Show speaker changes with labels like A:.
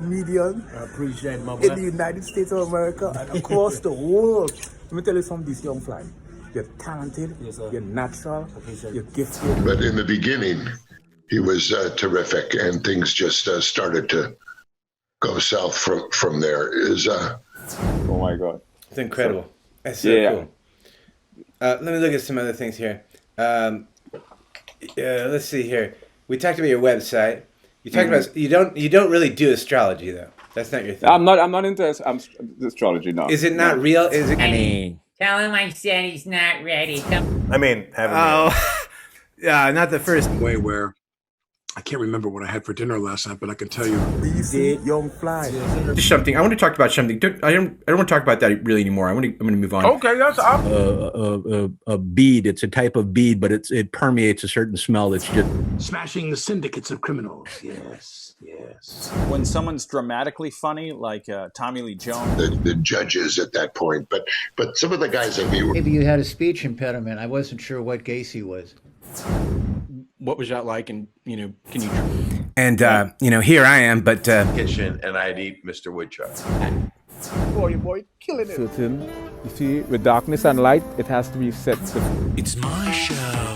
A: Comedian
B: I appreciate my
A: in the
B: boy.
A: United States of America and across the world. Let me tell you something, this young fly. You're talented,
B: Yes, sir.
A: you're natural,
B: Appreciate
A: you're
B: it.
A: gifted.
C: But in the beginning, he was terrific, and things just started to go south from there.
D: Oh my God.
E: It's incredible. That's so
D: Yeah.
E: cool. Let me look at some other things here. Let's see here. We talked about your website. You talked about you don't really do astrology though. That's not your thing.
D: I'm not into astrology now.
E: Is it not real? Is it?
F: Tell him I said he's not ready. Come.
G: I mean, having
E: Yeah, not the first.
H: way where I can't remember what I had for dinner last night, but I can tell you.
A: DC young fly.
E: Just something. I want to talk about something. I don't want to talk about that really anymore. I'm going to move on.
G: okay, that's
I: A bead. It's a type of bead, but it permeates a certain smell. It's just
H: Smashing the syndicates of criminals. Yes, yes.
J: When someone's dramatically funny, like Tommy Lee Jones.
C: The judges at that point, but some of the guys I meet were
K: Maybe you had a speech impediment. I wasn't sure what Gacy was.
I: what was that like? And can you?
E: And here I am, but
G: kitchen, and I'd eat Mr. Woodchuck.
H: Boy, killing it.
D: Certain, you see, with darkness and light, it has to be set.
I: It's my show.